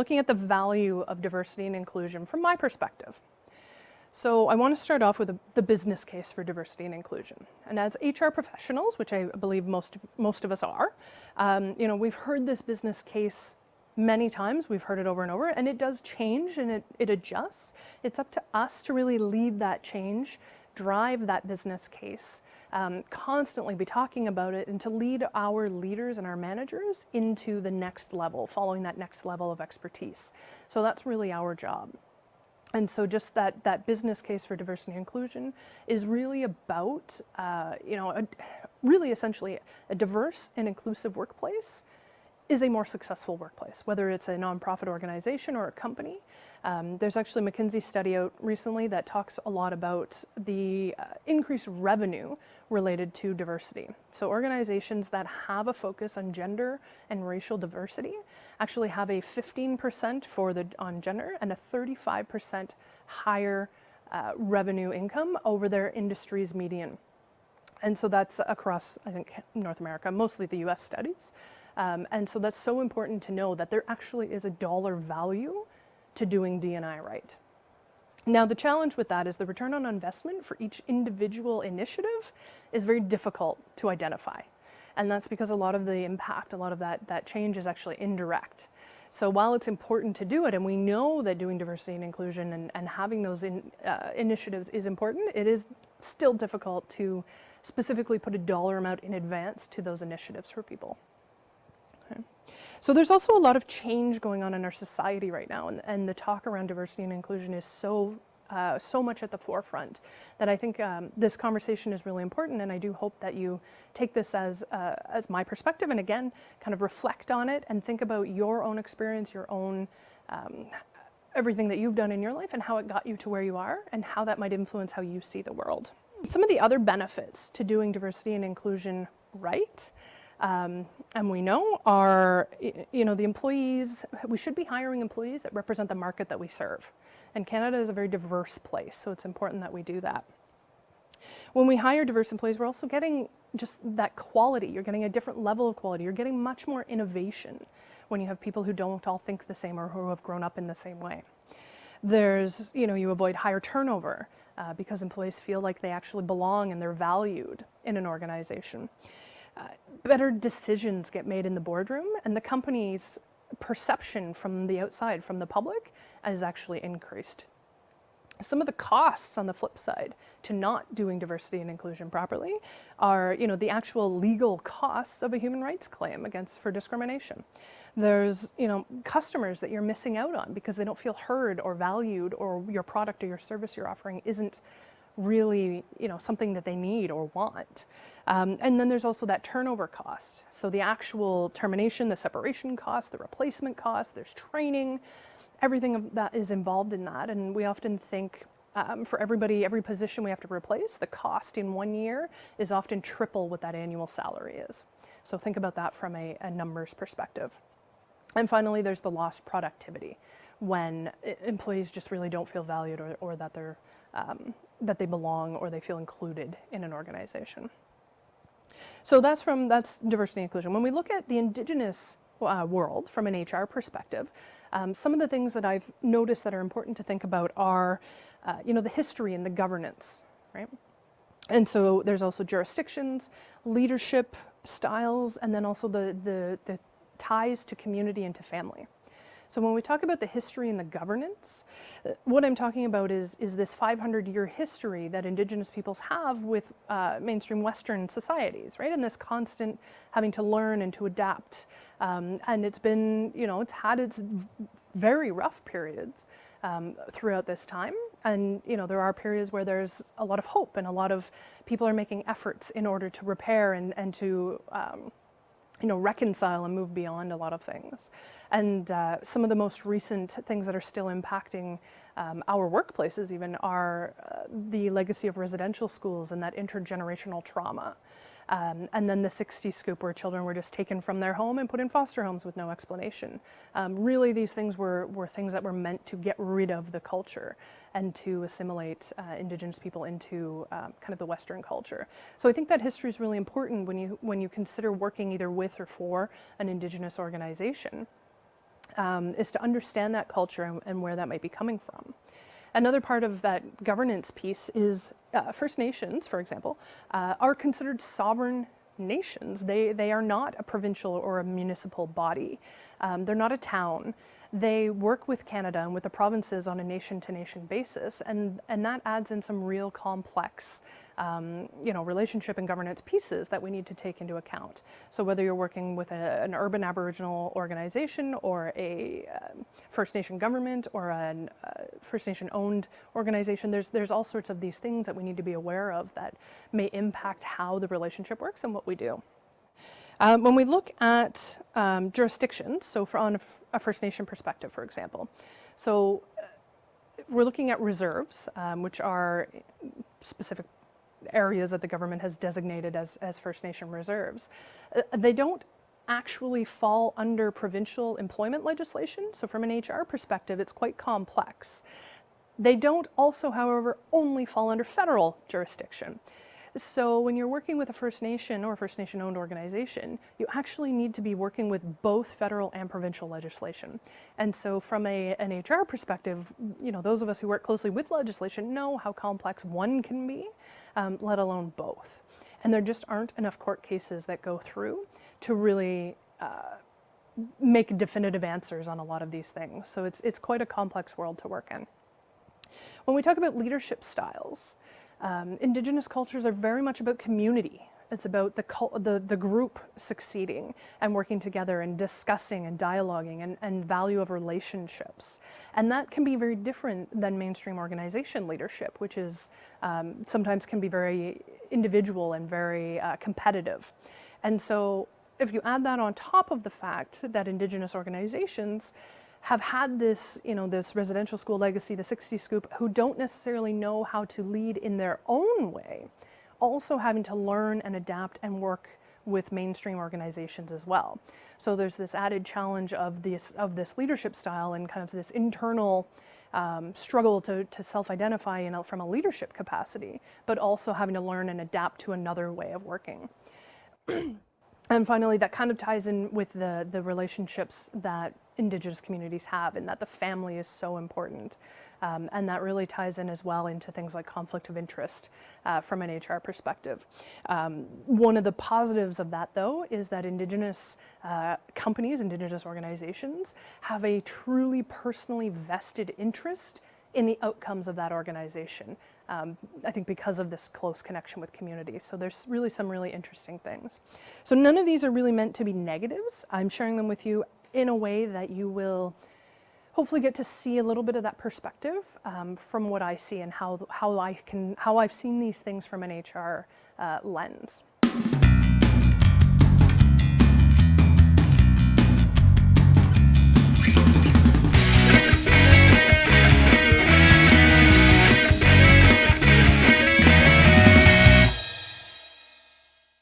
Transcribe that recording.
looking at the value of diversity and inclusion from my perspective. So I want to start off with the business case for diversity and inclusion. And as HR professionals, which I believe most of us are, we've heard this business case many times. We've heard it over and over, and it does change and it adjusts. It's up to us to really lead that change, drive that business case, constantly be talking about it, and to lead our leaders and our managers into the next level, following that next level of expertise. So that's really our job. And so just that business case for diversity and inclusion is really about, really essentially a diverse and inclusive workplace is a more successful workplace, whether it's a nonprofit organization or a company. There's actually a McKinsey study out recently that talks a lot about the increased revenue related to diversity. So organizations that have a focus on gender and racial diversity actually have a 15% on gender and a 35% higher revenue income over their industry's median. And so that's across, I think, North America, mostly the US studies. And so that's so important to know that there actually is a dollar value to doing D&I right. Now, the challenge with that is the return on investment for each individual initiative is very difficult to identify. And that's because a lot of the impact, a lot of that change is actually indirect. So while it's important to do it, and we know that doing diversity and inclusion and having those initiatives is important, it is still difficult to specifically put a dollar amount in advance to those initiatives for people. Okay. So there's also a lot of change going on in our society right now, and the talk around diversity and inclusion is so much at the forefront that I think this conversation is really important, and I do hope that you take this as my perspective, and again, kind of reflect on it and think about your own experience, your own everything that you've done in your life and how it got you to where you are and how that might influence how you see the world. Some of the other benefits to doing diversity and inclusion right, and we know are, the employees, we should be hiring employees that represent the market that we serve. And Canada is a very diverse place, so it's important that we do that. When we hire diverse employees, we're also getting just that quality. You're getting a different level of quality. You're getting much more innovation when you have people who don't all think the same or who have grown up in the same way. There's, you avoid higher turnover because employees feel like they actually belong and they're valued in an organization. Better decisions get made in the boardroom, and the company's perception from the outside, from the public, is actually increased. Some of the costs on the flip side to not doing diversity and inclusion properly are, the actual legal costs of a human rights claim for discrimination. There's, customers that you're missing out on because they don't feel heard or valued, or your product or your service you're offering isn't really, something that they need or want. And then there's also that turnover cost. So the actual termination, the separation cost, the replacement cost, there's training, everything that is involved in that. And we often think for every position we have to replace, the cost in 1 year is often triple what that annual salary is. So think about that from a numbers perspective. And finally, there's the lost productivity when employees just really don't feel valued or that they're that they belong or they feel included in an organization. So that's diversity and inclusion. When we look at the Indigenous world from an HR perspective, some of the things that I've noticed that are important to think about are, the history and the governance, right? And so there's also jurisdictions, leadership styles, and then also the ties to community and to family. So when we talk about the history and the governance, what I'm talking about is this 500-year history that Indigenous peoples have with mainstream Western societies, right? And this constant having to learn and to adapt. And it's been, it's had its very rough periods throughout this time. And, there are periods where there's a lot of hope and a lot of people are making efforts in order to repair and to reconcile and move beyond a lot of things. And some of the most recent things that are still impacting our workplaces even are the legacy of residential schools and that intergenerational trauma. And then the 60s scoop where children were just taken from their home and put in foster homes with no explanation. Really, these things were things that were meant to get rid of the culture and to assimilate Indigenous people into kind of the Western culture. So I think that history is really important when you consider working either with or for an Indigenous organization. is to understand that culture and where that might be coming from. Another part of that governance piece is First Nations, for example, are considered sovereign nations. They are not a provincial or a municipal body. They're not a town. They work with Canada and with the provinces on a nation-to-nation basis, and that adds in some real complex relationship and governance pieces that we need to take into account. So whether you're working with an urban Aboriginal organization or a First Nation government or a First Nation-owned organization, there's all sorts of these things that we need to be aware of that may impact how the relationship works and what we do. When we look at jurisdictions, so on a First Nation perspective, for example, so if we're looking at reserves, which are specific areas that the government has designated as First Nation reserves. They don't actually fall under provincial employment legislation, so from an HR perspective, it's quite complex. They don't also, however, only fall under federal jurisdiction. So when you're working with a First Nation or a First Nation-owned organization, you actually need to be working with both federal and provincial legislation. And so from an HR perspective, those of us who work closely with legislation know how complex one can be, let alone both. And there just aren't enough court cases that go through to really make definitive answers on a lot of these things. So it's quite a complex world to work in. When we talk about leadership styles, Indigenous cultures are very much about community. It's about the group succeeding and working together and discussing and dialoguing and value of relationships. And that can be very different than mainstream organization leadership, which is sometimes can be very individual and very competitive. And so if you add that on top of the fact that Indigenous organizations have had this, this residential school legacy, the 60s scoop, who don't necessarily know how to lead in their own way, also having to learn and adapt and work with mainstream organizations as well. So there's this added challenge of this leadership style and kind of this internal struggle to self-identify from a leadership capacity, but also having to learn and adapt to another way of working. And finally, that kind of ties in with the relationships that Indigenous communities have, and that the family is so important. And that really ties in as well into things like conflict of interest from an HR perspective. One of the positives of that, though, is that Indigenous companies, Indigenous organizations, have a truly personally vested interest in the outcomes of that organization. I think because of this close connection with community. So there's really some really interesting things. So none of these are really meant to be negatives. I'm sharing them with you in a way that you will hopefully get to see a little bit of that perspective from what I see and how I've seen these things from an HR lens.